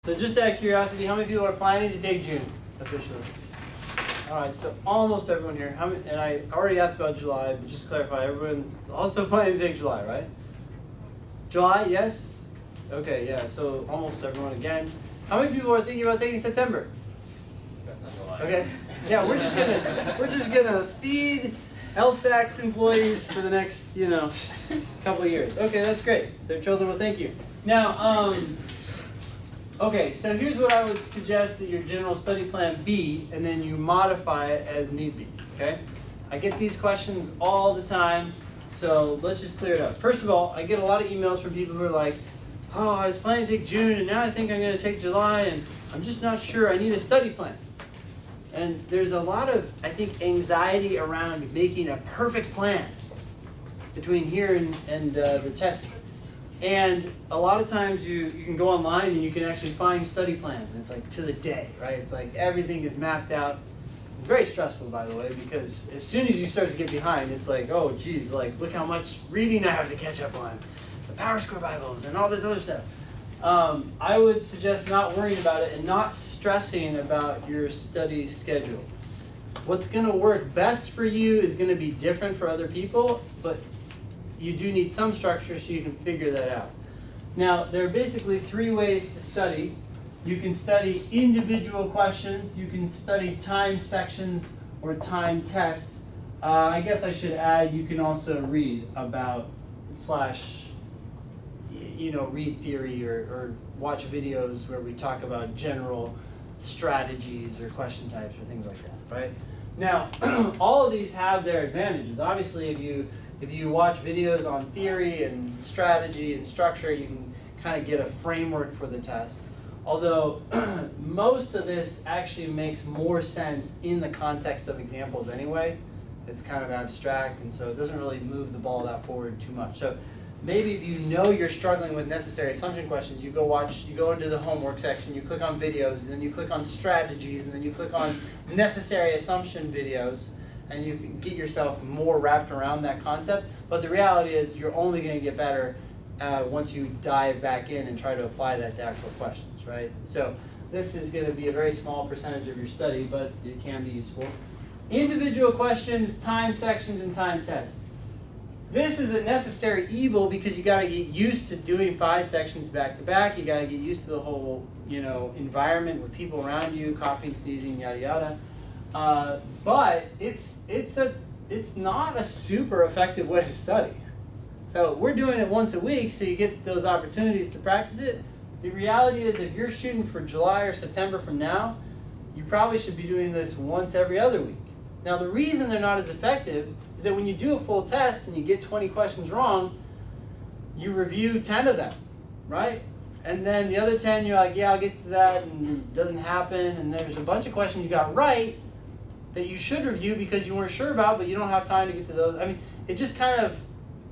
So just out of curiosity, how many people are planning to take June officially? All right, so almost everyone here. How many, and I already asked about July, but just to clarify, everyone's also planning to take July, right? July, yes? Okay, yeah, so almost everyone again. How many people are thinking about taking September? Depends on July. Okay, yeah, we're just gonna feed LSAT's employees for the next, couple of years. Okay, that's great. Their children will thank you. Now, okay, so here's what I would suggest that your general study plan be, and then you modify it as need be, okay? I get these questions all the time, so let's just clear it up. First of all, I get a lot of emails from people who are like, oh, I was planning to take June, and now I think I'm going to take July, and I'm just not sure. I need a study plan. And there's a lot of, I think, anxiety around making a perfect plan between here and the test. And a lot of times you can go online and you can actually find study plans. And it's like to the day, right? It's like everything is mapped out. It's very stressful, by the way, because as soon as you start to get behind, it's like, oh, geez, like look how much reading I have to catch up on. The Power Score Bibles and all this other stuff. I would suggest not worrying about it and not stressing about your study schedule. What's going to work best for you is going to be different for other people, but you do need some structure so you can figure that out. Now, there are basically three ways to study. You can study individual questions, you can study time sections or time tests. I guess I should add you can also read about read theory or watch videos where we talk about general strategies or question types or things like that, right? Now, all of these have their advantages. Obviously, if you watch videos on theory and strategy and structure, you can kind of get a framework for the test. Although most of this actually makes more sense in the context of examples anyway. It's kind of abstract, and so it doesn't really move the ball that forward too much. So maybe if you know you're struggling with necessary assumption questions, you go into the homework section, you click on videos, and then you click on strategies, and then you click on necessary assumption videos, and you can get yourself more wrapped around that concept. But the reality is you're only going to get better once you dive back in and try to apply that to actual questions, right? So this is going to be a very small percentage of your study, but it can be useful. Individual questions, time sections, and time tests. This is a necessary evil because you got to get used to doing 5 sections back to back. You got to get used to the whole, environment with people around you, coughing, sneezing, yada yada. But it's not a super effective way to study. So we're doing it once a week, so you get those opportunities to practice it. The reality is, if you're shooting for July or September from now, you probably should be doing this once every other week. Now, the reason they're not as effective is that when you do a full test and you get 20 questions wrong, you review 10 of them, right? And then the other 10, you're like, yeah, I'll get to that, and it doesn't happen. And there's a bunch of questions you got right that you should review because you weren't sure about, but you don't have time to get to those. I mean, it just kind of,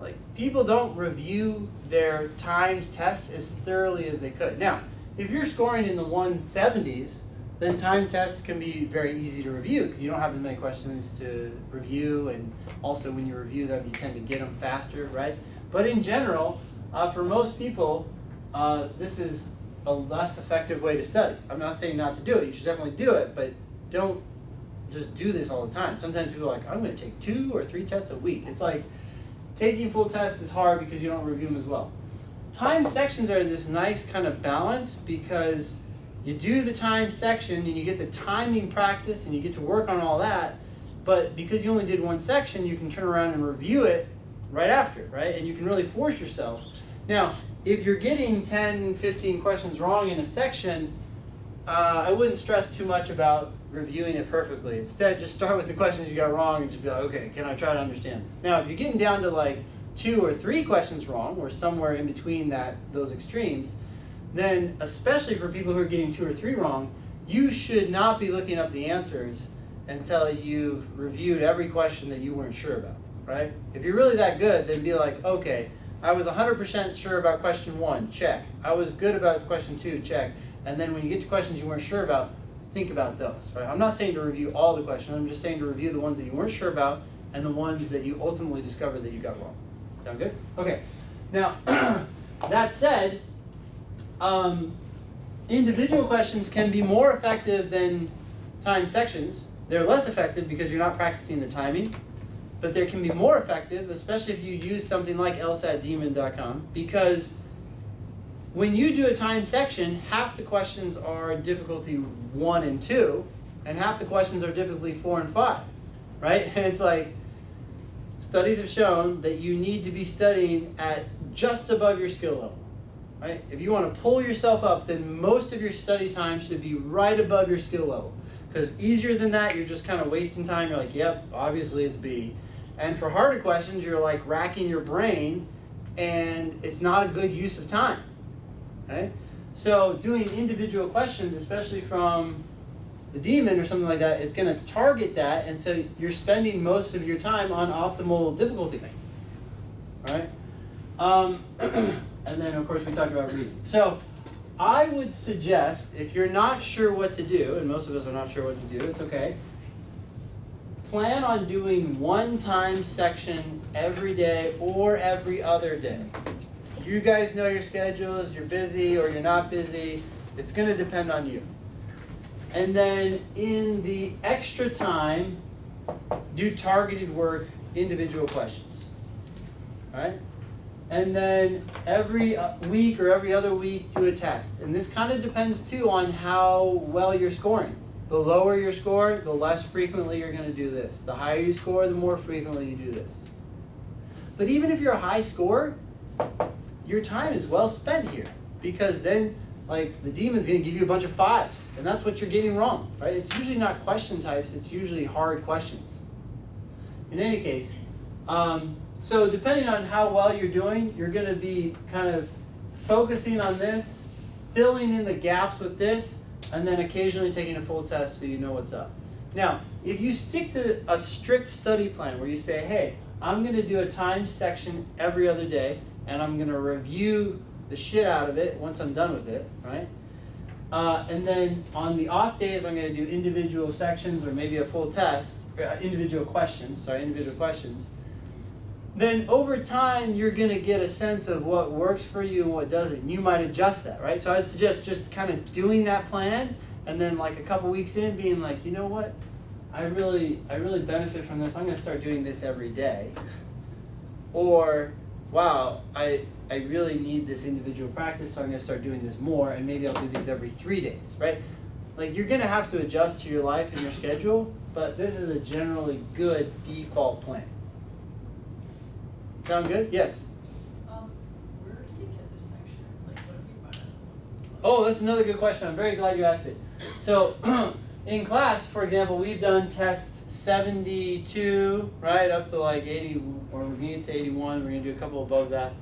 like, people don't review their timed tests as thoroughly as they could. Now, if you're scoring in the 170s, then time tests can be very easy to review because you don't have as many questions to review, and also when you review them, you tend to get them faster, right? But in general, for most people, this is a less effective way to study. I'm not saying not to do it. You should definitely do it, but don't just do this all the time. Sometimes people are like, I'm going to take 2 or 3 tests a week. It's like taking full tests is hard because you don't review them as well. Time sections are this nice kind of balance because you do the time section and you get the timing practice and you get to work on all that, but because you only did one section, you can turn around and review it right after, right? And you can really force yourself. Now, if you're getting 10, 15 questions wrong in a section, I wouldn't stress too much about reviewing it perfectly. Instead, just start with the questions you got wrong and just be like, okay, can I try to understand this? Now, if you're getting down to like 2 or 3 questions wrong, or somewhere in between those extremes, then especially for people who are getting 2 or 3 wrong, you should not be looking up the answers until you've reviewed every question that you weren't sure about, right? If you're really that good, then be like, okay, I was 100% sure about question 1, check. I was good about question 2, check. And then when you get to questions you weren't sure about, think about those, right? I'm not saying to review all the questions, I'm just saying to review the ones that you weren't sure about and the ones that you ultimately discovered that you got wrong. Sound good? Okay. Now, that said, individual questions can be more effective than timed sections. They're less effective because you're not practicing the timing, but they can be more effective, especially if you use something like LSATdemon.com, because when you do a timed section, half the questions are difficulty 1 and 2, and half the questions are difficulty 4 and 5, right? And it's like, studies have shown that you need to be studying at just above your skill level, right? If you want to pull yourself up, then most of your study time should be right above your skill level. Because easier than that, you're just kind of wasting time. You're like, yep, obviously it's B. And for harder questions, you're like racking your brain, and it's not a good use of time, right? So doing individual questions, especially from the Demon or something like that, is going to target that, and so you're spending most of your time on optimal difficulty, right? And then, of course, we talked about reading. So I would suggest, if you're not sure what to do, and most of us are not sure what to do, it's okay, plan on doing one time section every day or every other day. You guys know your schedules, you're busy or you're not busy. It's going to depend on you. And then in the extra time, do targeted work, individual questions, right? And then every week or every other week, do a test. And this kind of depends, too, on how well you're scoring. The lower your score, the less frequently you're going to do this. The higher you score, the more frequently you do this. But even if you're a high scorer, your time is well spent here. Because then, like, the Demon's going to give you a bunch of 5s. And that's what you're getting wrong, right? It's usually not question types. It's usually hard questions. In any case, so depending on how well you're doing, you're going to be kind of focusing on this, filling in the gaps with this, and then occasionally taking a full test so you know what's up. Now, if you stick to a strict study plan where you say, hey, I'm going to do a timed section every other day, and I'm going to review the shit out of it once I'm done with it, right? And then on the off days, I'm going to do individual sections or maybe a full test, individual questions. Then over time, you're going to get a sense of what works for you and what doesn't. And you might adjust that, right? So I'd suggest just kind of doing that plan, and then like a couple weeks in, being like, you know what? I really benefit from this. I'm going to start doing this every day. Or, wow, I really need this individual practice, so I'm going to start doing this more, and maybe I'll do these every 3 days, right? Like, you're going to have to adjust to your life and your schedule, but this is a generally good default plan. Sound good? Yes? Where do you get this section? Like, what have you found? Oh, that's another good question. I'm very glad you asked it. So, in class, for example, we've done tests 72, right, up to like 80, or we're going to get to 81. We're going to do a couple above that.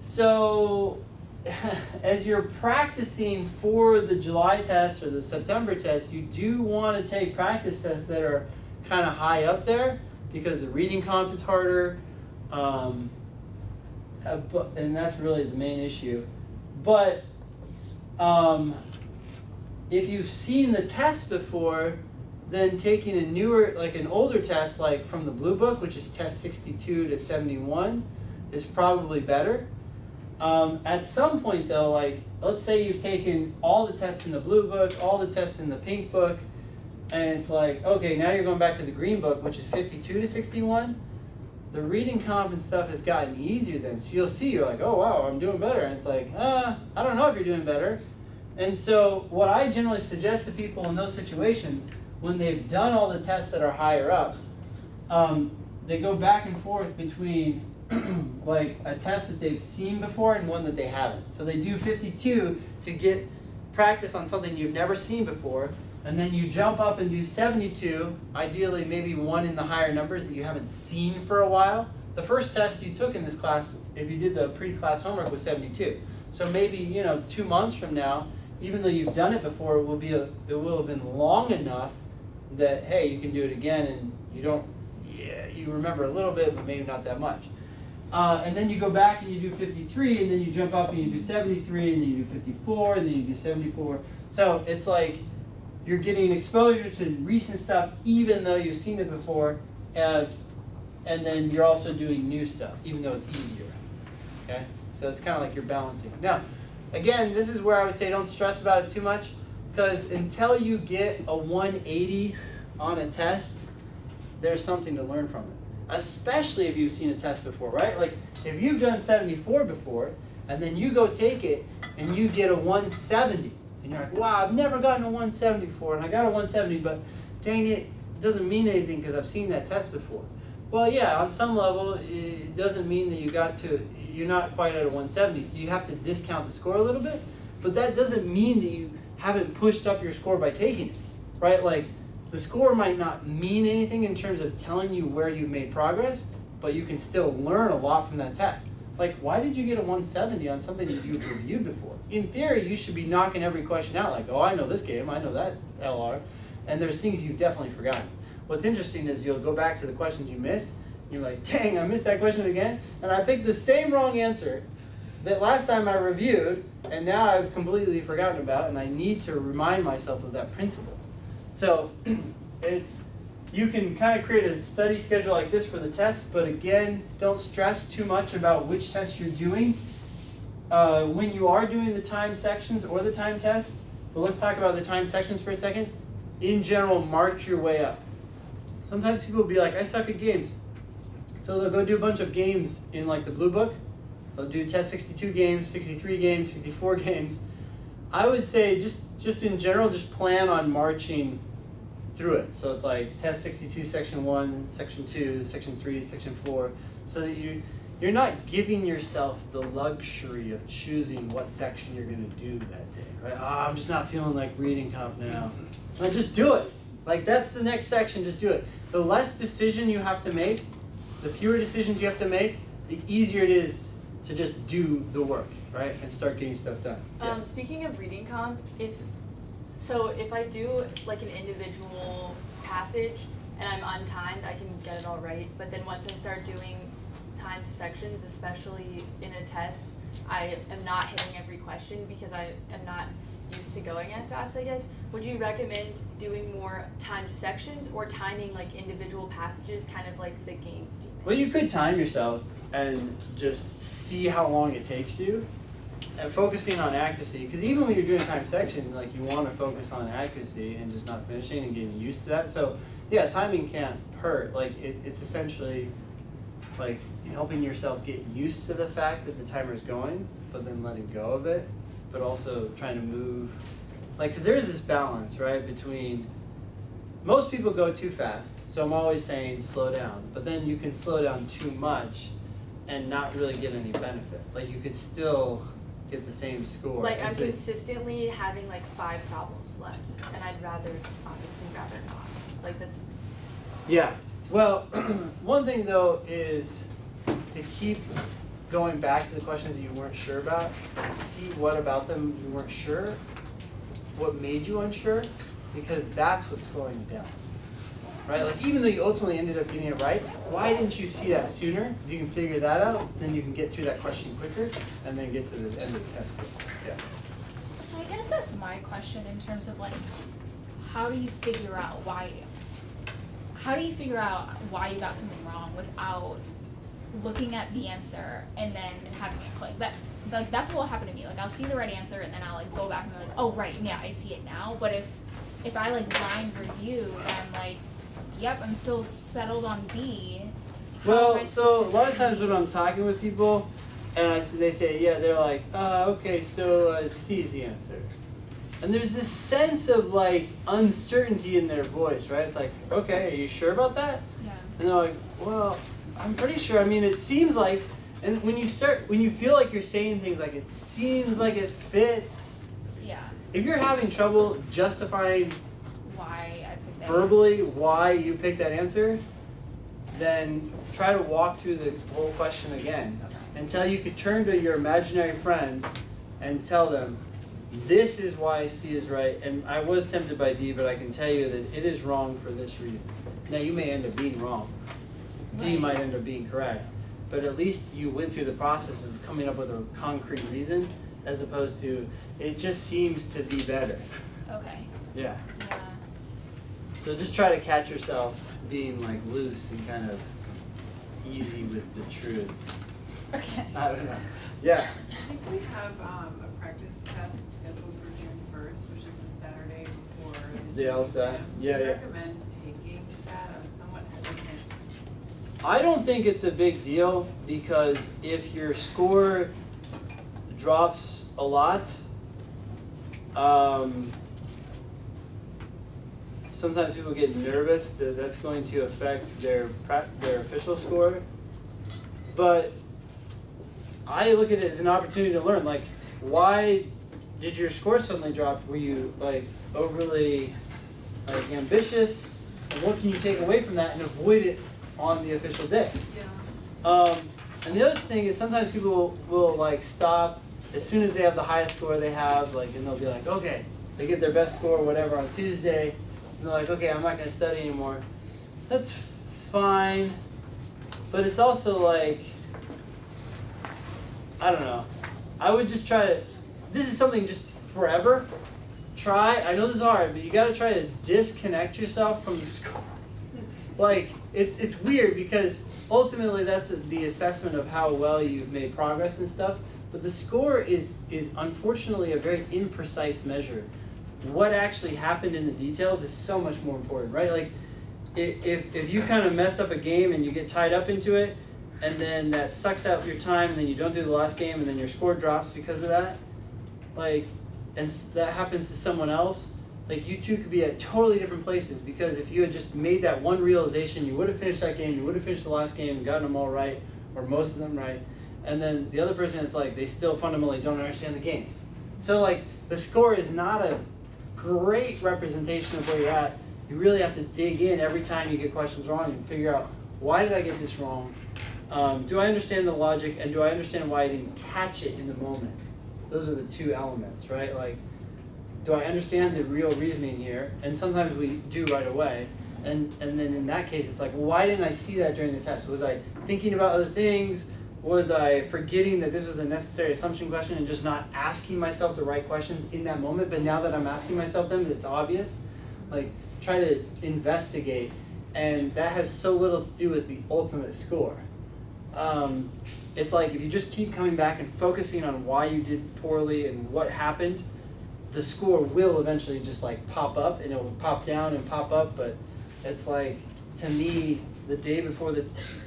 So, as you're practicing for the July test or the September test, you do want to take practice tests that are kind of high up there, because the reading comp is harder, and that's really the main issue. But if you've seen the test before, then taking a newer, like an older test, like from the Blue Book, which is test 62 to 71, is probably better. At some point though, like let's say you've taken all the tests in the Blue Book, all the tests in the Pink Book, and it's like, okay, now you're going back to the Green Book, which is 52 to 61. The reading comp and stuff has gotten easier then. So you'll see, you're like, oh, wow, I'm doing better. And it's like, I don't know if you're doing better. And so what I generally suggest to people in those situations, when they've done all the tests that are higher up, they go back and forth between like a test that they've seen before and one that they haven't. So they do 52 to get practice on something you've never seen before. And then you jump up and do 72, ideally maybe one in the higher numbers that you haven't seen for a while. The first test you took in this class, if you did the pre-class homework, was 72. So maybe, 2 months from now, even though you've done it before, it will have been long enough that, hey, you can do it again, and you remember a little bit, but maybe not that much. And then you go back and you do 53, and then you jump up and you do 73, and then you do 54, and then you do 74. So it's like you're getting exposure to recent stuff even though you've seen it before, and then you're also doing new stuff even though it's easier. Okay? So it's kind of like you're balancing. Now, again, this is where I would say don't stress about it too much, because until you get a 180 on a test, there's something to learn from it. Especially if you've seen a test before, right? Like if you've done 74 before, and then you go take it and you get a 170, and you're like, wow, I've never gotten a 170 before, and I got a 170, but dang it doesn't mean anything because I've seen that test before. Well, yeah, on some level, it doesn't mean that you're not quite at a 170, so you have to discount the score a little bit, but that doesn't mean that you haven't pushed up your score by taking it, right? Like, the score might not mean anything in terms of telling you where you've made progress, but you can still learn a lot from that test. Like, why did you get a 170 on something that you've reviewed before? In theory, you should be knocking every question out, like, oh, I know this game, I know that LR, and there's things you've definitely forgotten. What's interesting is you'll go back to the questions you missed, and you're like, dang, I missed that question again, and I picked the same wrong answer that last time I reviewed, and now I've completely forgotten about, and I need to remind myself of that principle. So you can kind of create a study schedule like this for the test, but again, don't stress too much about which test you're doing. When you are doing the time sections or the time test, but let's talk about the time sections for a second. In general, march your way up. Sometimes people will be like, I suck at games. So they'll go do a bunch of games in like the blue book. They'll do test 62 games, 63 games, 64 games. I would say just in general, just plan on marching through it. So it's like test 62, section 1, section 2, section 3, section 4, so that you're not giving yourself the luxury of choosing what section you're going to do that day, right? I'm just not feeling like reading comp now. Like, just do it. Like, that's the next section, just do it. The less decision you have to make, the fewer decisions you have to make, the easier it is to just do the work, right? And start getting stuff done. Yeah. Speaking of reading comp, if I do like an individual passage and I'm untimed, I can get it all right. But then once I start doing timed sections, especially in a test, I am not hitting every question because I am not used to going as fast, I guess. Would you recommend doing more timed sections or timing like individual passages, kind of like the games demon? Well, you could time yourself and just see how long it takes you, and focusing on accuracy, because even when you're doing a time section, like, you want to focus on accuracy and just not finishing and getting used to that. So yeah, timing can't hurt. Like, it's essentially like helping yourself get used to the fact that the timer's going, but then letting go of it, but also trying to move, like, because there's this balance, right, between, most people go too fast, so I'm always saying slow down, but then you can slow down too much and not really get any benefit. Like, you could still get the same score. Like, And I'm so, consistently having like 5 problems left, and I'd obviously rather not. Like, that's... yeah. Well, one thing though is to keep going back to the questions that you weren't sure about and see what about them you weren't sure, what made you unsure, because that's what's slowing you down. Right? Like, even though you ultimately ended up getting it right, why didn't you see that sooner? If you can figure that out, then you can get through that question quicker and then get to the end of the test quicker. Yeah. So I guess that's my question in terms of like, how do you figure out why you got something wrong without looking at the answer and then having it click? That's what will happen to me. Like, I'll see the right answer and then I'll like go back and be like, oh right, yeah, I see it now. But if I like blind review and I'm like, yep, I'm still settled on B. Well, so a lot of times when I'm talking with people, and they say, yeah, they're like, okay, so C is the answer. And there's this sense of like uncertainty in their voice, right? It's like, okay, are you sure about that? Yeah. And they're like, well, I'm pretty sure. I mean, it seems like, and when you feel like you're saying things like, it seems like it fits. Yeah. If you're having trouble justifying Why I picked that verbally why you picked that answer, then try to walk through the whole question again until you could turn to your imaginary friend and tell them, this is why C is right, and I was tempted by D, but I can tell you that it is wrong for this reason. Now, you may end up being wrong. D Right. might end up being correct, but at least you went through the process of coming up with a concrete reason, as opposed to, it just seems to be better. Okay. Yeah. Yeah. So just try to catch yourself being like loose and kind of easy with the truth. Okay. I don't know. Yeah. I think we have a practice The LSAT. Yeah, Do you yeah. recommend taking that? I'm somewhat hesitant. I don't think it's a big deal because if your score drops a lot, sometimes people get nervous that that's going to affect their official score. But I look at it as an opportunity to learn. Like, why did your score suddenly drop? Were you like overly like ambitious? And what can you take away from that and avoid it on the official day? Yeah. And the other thing is sometimes people will like stop as soon as they have the highest score they have, like, and they'll be like, okay, they get their best score, whatever, on Tuesday, and they're like, okay, I'm not going to study anymore. That's fine, but it's also like, I don't know. I would just try to, this is something just forever. Try, I know this is hard, but you got to try to disconnect yourself from the score. Like, it's weird because ultimately that's the assessment of how well you've made progress and stuff. But the score is unfortunately a very imprecise measure. What actually happened in the details is so much more important, right? Like, if you kind of messed up a game and you get tied up into it, and then that sucks out your time, and then you don't do the last game, and then your score drops because of that, like, and that happens to someone else, like, you two could be at totally different places because if you had just made that one realization, you would have finished that game, you would have finished the last game and gotten them all right, or most of them right. And then the other person is like, they still fundamentally don't understand the games. So like, the score is not a great representation of where you're at. You really have to dig in every time you get questions wrong and figure out, why did I get this wrong? Do I understand the logic, and do I understand why I didn't catch it in the moment? Those are the two elements, right? Like, do I understand the real reasoning here? And sometimes we do right away. And then in that case, it's like, well, why didn't I see that during the test? Was I thinking about other things? Was I forgetting that this was a necessary assumption question and just not asking myself the right questions in that moment? But now that I'm asking myself them, it's obvious. Like, try to investigate. And that has so little to do with the ultimate score. It's like if you just keep coming back and focusing on why you did poorly and what happened, the score will eventually just like pop up, and it will pop down and pop up. But it's like, to me, the day before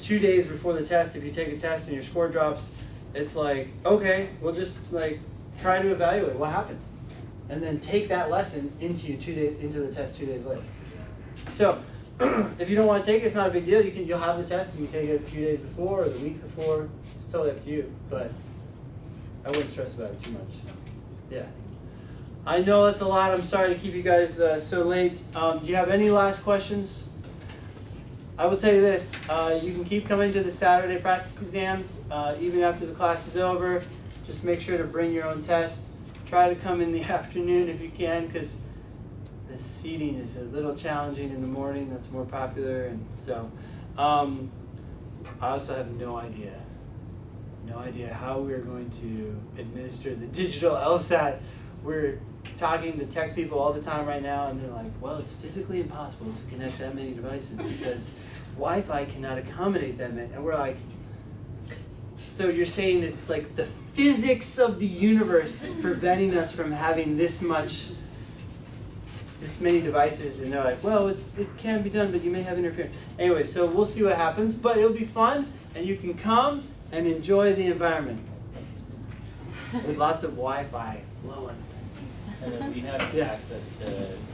2 days before the test, if you take a test and your score drops, it's like, okay, we'll just like try to evaluate what happened, and then take that lesson into the test 2 days later. So if you don't want to take it, it's not a big deal. You'll have the test and you take it a few days before or the week before. It's totally up to you, but I wouldn't stress about it too much. Yeah. I know that's a lot. I'm sorry to keep you guys so late. Do you have any last questions? I will tell you this. You can keep coming to the Saturday practice exams even after the class is over. Just make sure to bring your own test. Try to come in the afternoon if you can, because the seating is a little challenging in the morning. That's more popular. And so I also have no idea how we're going to administer the digital LSAT. We're talking to tech people all the time right now, and they're like, well, it's physically impossible to connect that many devices because Wi-Fi cannot accommodate that many. And we're like, so you're saying it's like the physics of the universe is preventing us from having this many devices? And they're like, well, it can be done, but you may have interference. Anyway, so we'll see what happens, but it'll be fun, and you can come and enjoy the environment with lots of Wi-Fi flowing. And then we have access to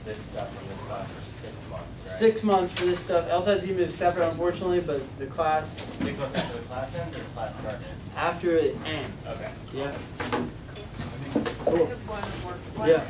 this stuff from this class for 6 months, right? 6 months for this stuff. LSAT Demon is separate, unfortunately, but the class 6 months after the class ends, or the class started? after it ends. Okay. Yeah. I Cool. have one Yeah.